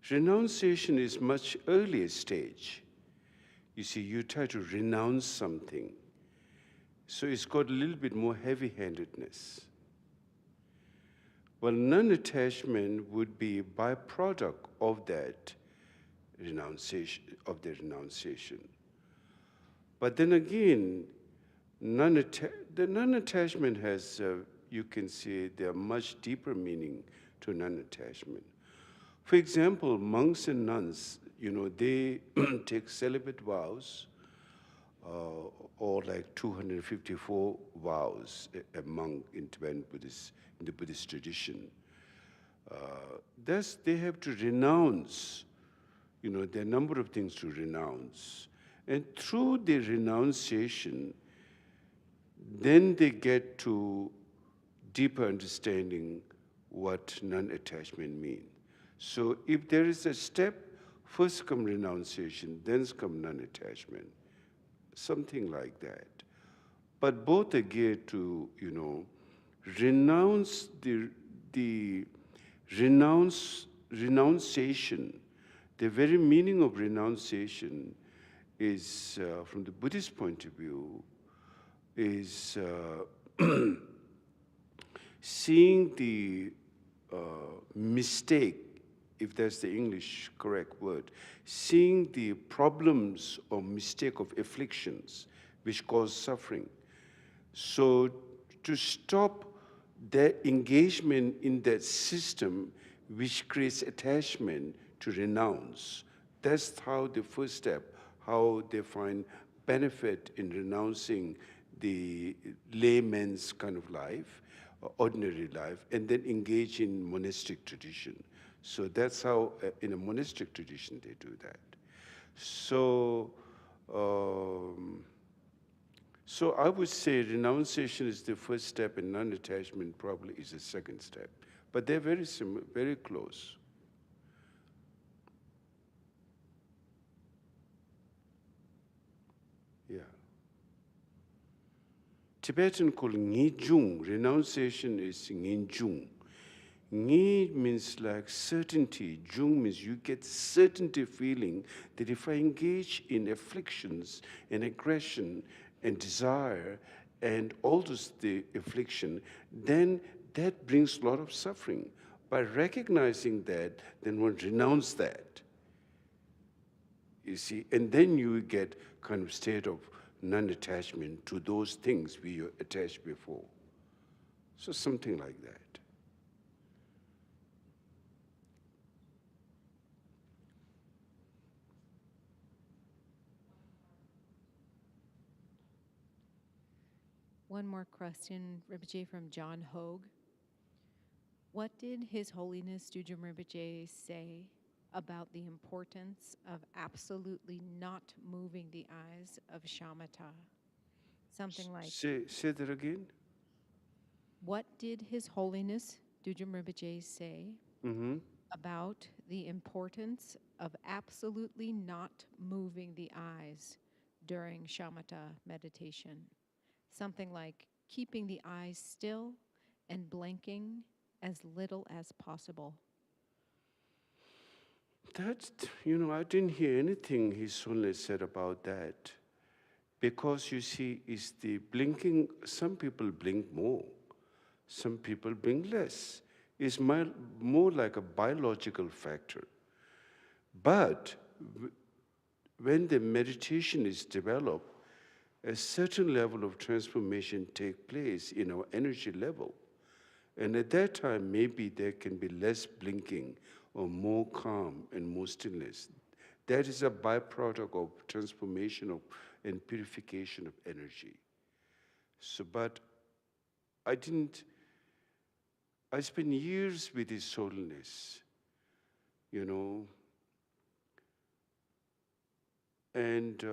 [SPEAKER 1] renunciation is much earlier stage. You see, you try to renounce something, so it's got a little bit more heavy-handedness. Well, non-attachment would be a byproduct of that renunciation, But then again, the non-attachment has, you can say, there are much deeper meaning to non-attachment. For example, monks and nuns, they take celibate vows, or like 254 vows a monk in Tibetan Buddhist, in the Buddhist tradition. Thus, they have to renounce, there are a number of things to renounce. And through the renunciation, then they get to deeper understanding what non-attachment means. So if there is a step, first come renunciation, then come non-attachment, something like that. But both are geared to, renounce the renunciation. The very meaning of renunciation is, from the Buddhist point of view, is seeing the mistake, if that's the English correct word, seeing the problems or mistake of afflictions which cause suffering. So to stop their engagement in that system which creates attachment, to renounce. That's how the first step, how they find benefit in renouncing the layman's kind of life, ordinary life, and then engage in monastic tradition. So that's how, in a monastic tradition, they do that. So, so I would say renunciation is the first step, and non-attachment probably is the second step. But they're very similar, very close. Yeah. Tibetan called Ngijung, renunciation is Ngijung. Ngi means like certainty. Jung means you get certainty feeling that if I engage in afflictions and aggression and desire and all those the affliction, then that brings a lot of suffering. By recognizing that, then one renounce that. You see, and then you get kind of state of non-attachment to those things we were attached before. So something like that.
[SPEAKER 4] One more question, Rinpoche, from John Hogue. What did His Holiness Dudjom Rinpoche say about the importance of absolutely not moving the eyes of shamatha? Something like,
[SPEAKER 1] Say that again.
[SPEAKER 4] what did His Holiness Dudjom Rinpoche say about the importance of absolutely not moving the eyes during shamatha meditation? Something like keeping the eyes still and blinking as little as possible.
[SPEAKER 1] That, I didn't hear anything His Holiness said about that. Because you see, is the blinking, some people blink more, some people blink less. It's more like a biological factor. But when the meditation is developed, a certain level of transformation takes place in our energy level. And at that time, maybe there can be less blinking or more calm and more stillness. That is a byproduct of transformation of and purification of energy. So, but I spent years with His Holiness, and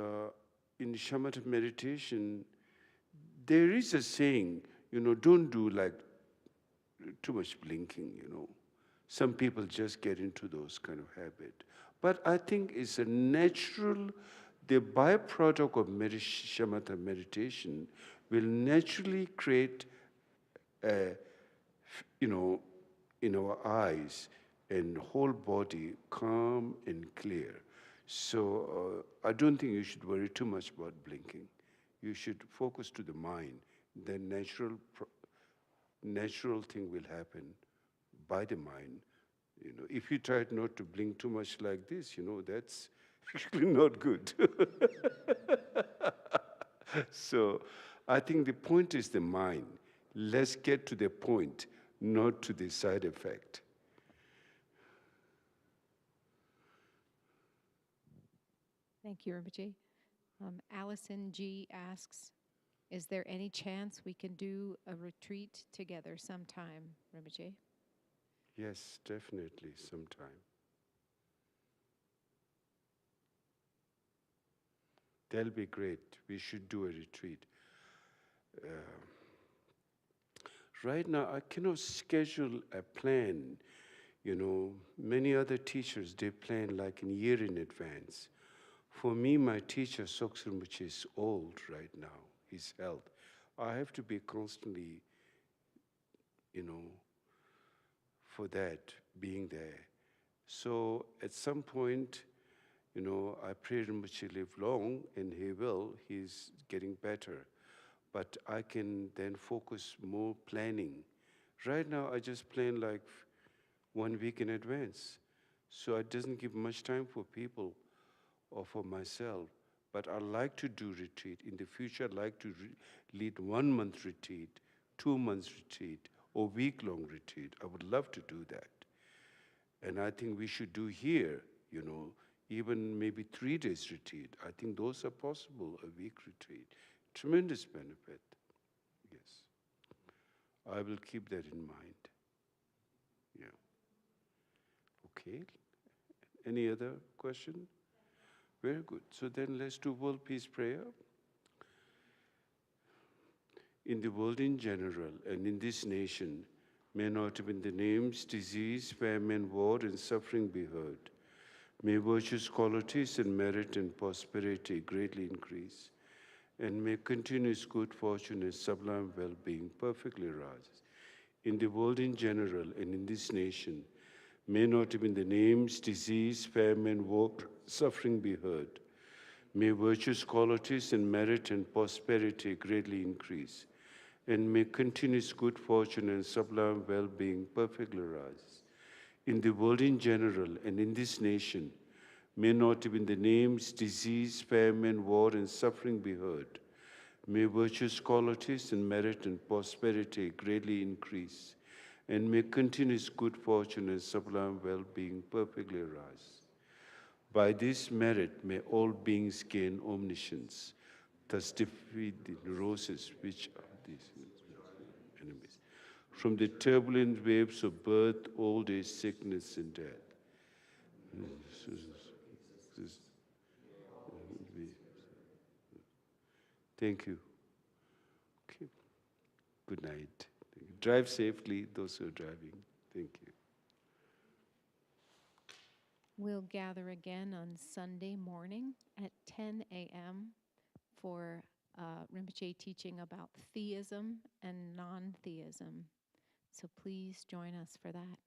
[SPEAKER 1] in shamatha meditation, there is a saying, don't do like too much blinking, Some people just get into those kind of habit. But I think it's a natural, the byproduct of shamatha meditation will naturally create, you know, in our eyes and whole body calm and clear. So I don't think you should worry too much about blinking. You should focus to the mind. Then natural thing will happen by the mind. You know, if you try not to blink too much like this, you know, that's actually not good. So I think the point is the mind. Let's get to the point, not to the side effect.
[SPEAKER 4] Thank you, Rinpoche. Allison G. asks, is there any chance we can do a retreat together sometime, Rinpoche?
[SPEAKER 1] Yes, definitely, sometime. That'll be great. We should do a retreat. Right now, I cannot schedule a plan. You know, many other teachers, they plan like a year in advance. For me, my teacher, Soksur Rinpoche, is old right now, his health. I have to be constantly, you know, for that, being there. So at some point, you know, I pray Rinpoche live long, and he will. He's getting better. But I can then focus more planning. Right now, I just plan like 1 week in advance. So it doesn't give much time for people or for myself. But I like to do retreat. In the future, I'd like to lead 1 month retreat, 2 months retreat, or week-long retreat. I would love to do that. And I think we should do here, you know, even maybe 3 days retreat. I think those are possible, a week retreat. Tremendous benefit. Yes. I will keep that in mind. Yeah. Okay. Any other question? Very good. So then let's do world peace prayer. In the world in general and in this nation, may not even the names, disease, famine, war, and suffering be heard. May virtues, qualities, and merit and prosperity greatly increase, and may continuous good fortune and sublime well-being perfectly rise. In the world in general and in this nation, may not even the names, disease, famine, war, suffering be heard. May virtues, qualities, and merit and prosperity greatly increase, and may continuous good fortune and sublime well-being perfectly rise. In the world in general and in this nation, may not even the names, disease, famine, war, and suffering be heard. May virtues, qualities, and merit and prosperity greatly increase, and may continuous good fortune and sublime well-being perfectly rise. By this merit, may all beings gain omniscience, thus defeat the neuroses which are these enemies. From the turbulent waves of birth, old age, sickness, and death. Thank you. Okay. Good night. Drive safely, those who are driving. Thank you.
[SPEAKER 4] We'll gather again on Sunday morning at 10 a.m. for Rinpoche teaching about theism and non-theism. So please join us for that.